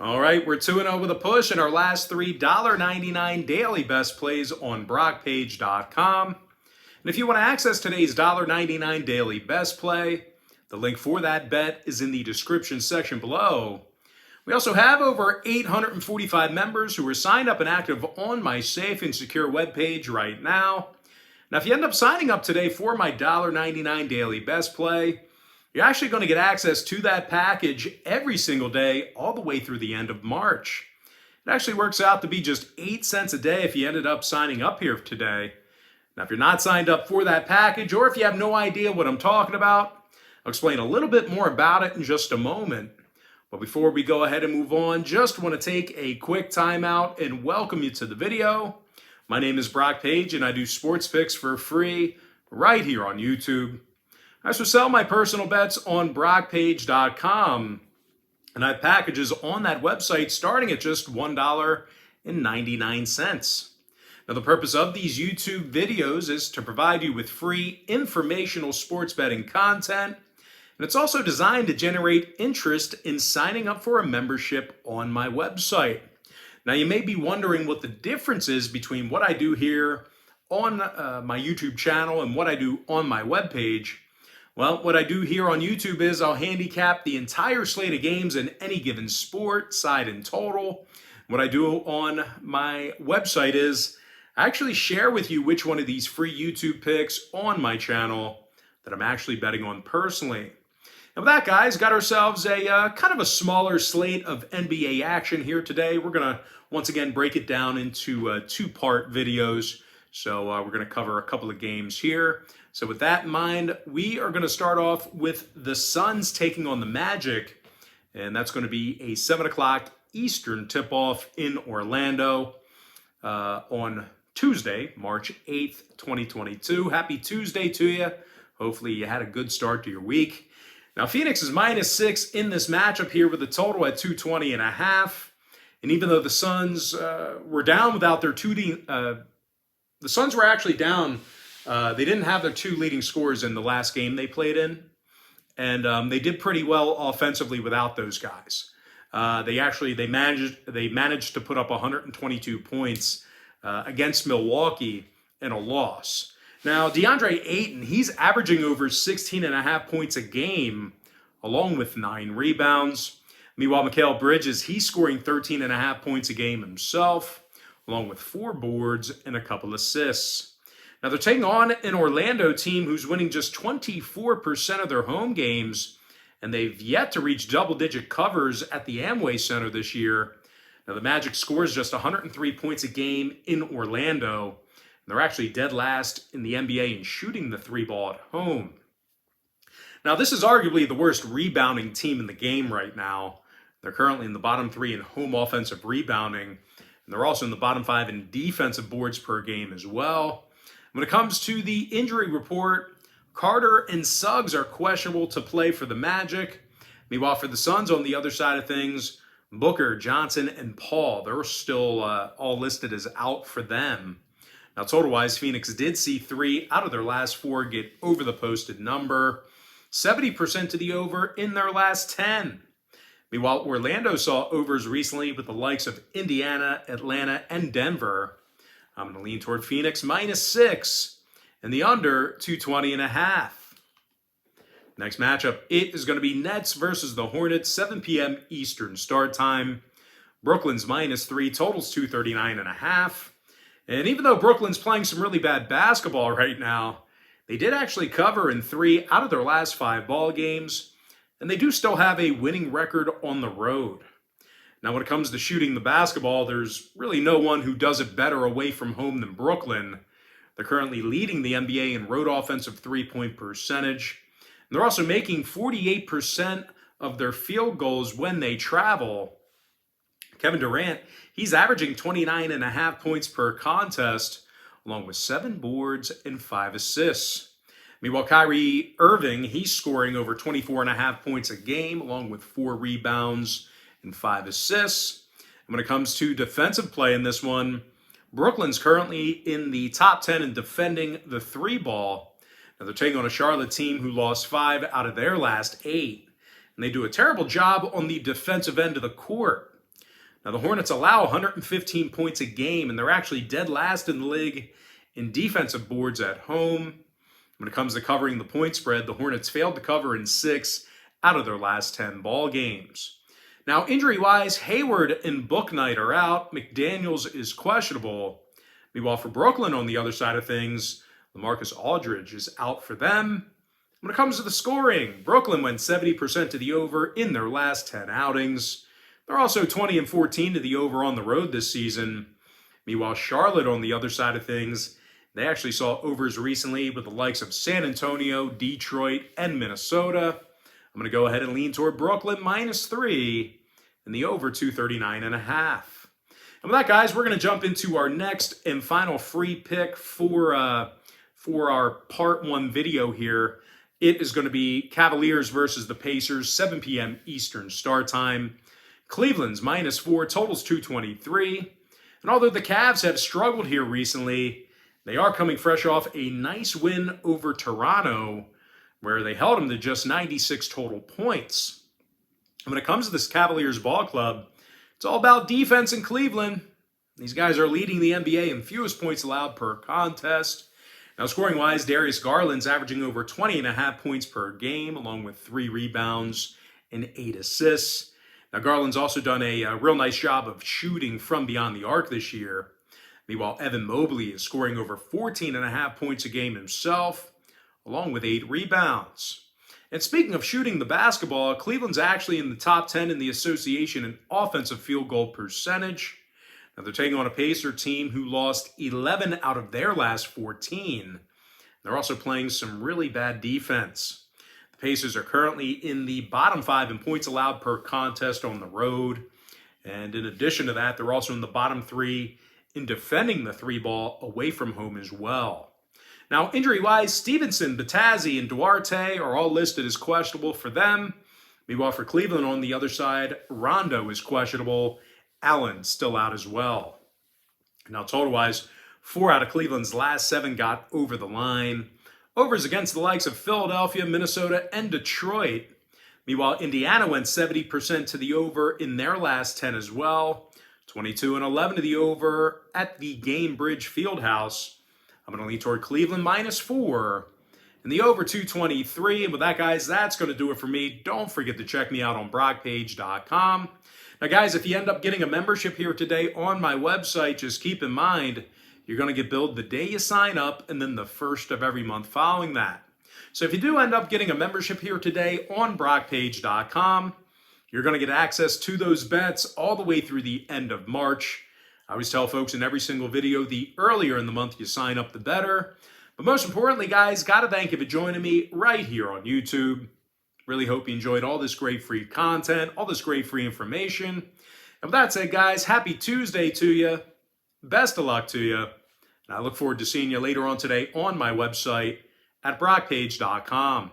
All right, we're 2-0 with a push in our last three $1.99 daily best plays on Pt.1. And if you want to access today's $1.99 daily best play, the link for that bet is in the description section below. We also have over 845 members who are signed up and active on my safe and secure webpage right now. Now, if you end up signing up today for my $1.99 daily best play, you're actually going to get access to that package every single day all the way through the end of March. It actually works out to be just 8 cents a day if you ended up signing up here today. Now, if you're not signed up for that package, or if you have no idea what I'm talking about, I'll explain a little bit more about it in just a moment. But before we go ahead and move on, just want to take a quick time out and welcome you to the video. My name is Brock Page, and I do sports picks for free right here on YouTube. I also sell my personal bets on BrockPage.com, and I have packages on that website starting at just $1.99. Now, the purpose of these YouTube videos is to provide you with free informational sports betting content, and it's also designed to generate interest in signing up for a membership on my website. Now, you may be wondering what the difference is between what I do here on my YouTube channel and what I do on my webpage. Well, what I do here on YouTube is I'll handicap the entire slate of games in any given sport, side and total. What I do on my website is I actually share with you which one of these free YouTube picks on my channel that I'm actually betting on personally. And with that, guys, got ourselves a kind of a smaller slate of NBA action here today. We're going to once again break it down into two-part videos. So we're going to cover a couple of games here. So with that in mind, we are going to start off with the Suns taking on the Magic, and that's going to be a 7 o'clock Eastern tip-off in Orlando on Tuesday, March 8th, 2022. Happy Tuesday to you. Hopefully you had a good start to your week. Now, Phoenix is -6 in this matchup here with a total at 220.5. And even though the Suns were down without their the Suns were actually down. They didn't have their two leading scorers in the last game they played in, and they did pretty well offensively without those guys. They managed to put up 122 points against Milwaukee in a loss. Now, DeAndre Ayton, he's averaging over 16.5 points a game, along with 9 rebounds. Meanwhile, Mikal Bridges, he's scoring 13.5 points a game himself, along with 4 boards and a couple assists. Now, they're taking on an Orlando team who's winning just 24% of their home games, and they've yet to reach double-digit covers at the Amway Center this year. Now, the Magic scores just 103 points a game in Orlando, and they're actually dead last in the NBA in shooting the 3-ball at home. Now, this is arguably the worst rebounding team in the game right now. They're currently in the bottom 3 in home offensive rebounding, and they're also in the bottom 5 in defensive boards per game as well. When it comes to the injury report, Carter and Suggs are questionable to play for the Magic. Meanwhile, for the Suns on the other side of things, Booker, Johnson, and Paul, they're still all listed as out for them. Now, total-wise, Phoenix did see 3 out of their last 4 get over the posted number, 70% to the over in their last 10. Meanwhile, Orlando saw overs recently with the likes of Indiana, Atlanta, and Denver. I'm going to lean toward Phoenix -6 and the under 220.5. Next matchup, it is going to be Nets versus the Hornets, 7 p.m. Eastern start time. Brooklyn's -3, totals 239.5. And even though Brooklyn's playing some really bad basketball right now, they did actually cover in 3 out of their last 5 ball games, and they do still have a winning record on the road. Now, when it comes to shooting the basketball, there's really no one who does it better away from home than Brooklyn. They're currently leading the NBA in road offensive three-point percentage. And they're also making 48% of their field goals when they travel. Kevin Durant, he's averaging 29.5 points per contest, along with 7 boards and 5 assists. Meanwhile, Kyrie Irving, he's scoring over 24.5 points a game, along with 4 rebounds and 5 assists. And when it comes to defensive play in this one, Brooklyn's currently in the top 10 in defending the 3-ball. Now, they're taking on a Charlotte team who lost 5 out of their last 8. And they do a terrible job on the defensive end of the court. Now, the Hornets allow 115 points a game, and they're actually dead last in the league in defensive boards at home. When it comes to covering the point spread, the Hornets failed to cover in 6 out of their last 10 ball games. Now, injury-wise, Hayward and Bouknight are out. McDaniels is questionable. Meanwhile, for Brooklyn on the other side of things, LaMarcus Aldridge is out for them. When it comes to the scoring, Brooklyn went 70% to the over in their last 10 outings. They're also 20-14 to the over on the road this season. Meanwhile, Charlotte on the other side of things, they actually saw overs recently with the likes of San Antonio, Detroit, and Minnesota. I'm going to go ahead and lean toward Brooklyn -3 and the over 239.5. And with that, guys, we're going to jump into our next and final free pick for our part 1 video here. It is going to be Cavaliers versus the Pacers, 7 p.m. Eastern start time. Cleveland's -4, totals 223. And although the Cavs have struggled here recently, they are coming fresh off a nice win over Toronto, where they held them to just 96 total points. And when it comes to this Cavaliers ball club, it's all about defense in Cleveland. These guys are leading the NBA in fewest points allowed per contest. Now, scoring-wise, Darius Garland's averaging over 20.5 points per game, along with 3 rebounds and 8 assists. Now, Garland's also done a real nice job of shooting from beyond the arc this year. Meanwhile, Evan Mobley is scoring over 14.5 points a game himself, along with 8 rebounds. And speaking of shooting the basketball, Cleveland's actually in the top 10 in the association in offensive field goal percentage. Now, they're taking on a Pacer team who lost 11 out of their last 14. They're also playing some really bad defense. The Pacers are currently in the bottom 5 in points allowed per contest on the road. And in addition to that, they're also in the bottom 3 in defending the 3 ball away from home as well. Now, injury-wise, Stevenson, Batazzi, and Duarte are all listed as questionable for them. Meanwhile, for Cleveland on the other side, Rondo is questionable. Allen still out as well. Now, total-wise, 4 out of Cleveland's last 7 got over the line. Overs against the likes of Philadelphia, Minnesota, and Detroit. Meanwhile, Indiana went 70% to the over in their last 10 as well. 22-11 to the over at the Gainbridge Fieldhouse. I'm going to lean toward Cleveland -4 and the over 223. And with that, guys, that's going to do it for me. Don't forget to check me out on BrockPage.com. Now, guys, if you end up getting a membership here today on my website, just keep in mind, you're going to get billed the day you sign up and then the first of every month following that. So if you do end up getting a membership here today on BrockPage.com, you're going to get access to those bets all the way through the end of March. I always tell folks in every single video, the earlier in the month you sign up, the better. But most importantly, guys, got to thank you for joining me right here on YouTube. Really hope you enjoyed all this great free content, all this great free information. And with that said, guys, happy Tuesday to you. Best of luck to you. And I look forward to seeing you later on today on my website at BrockPage.com.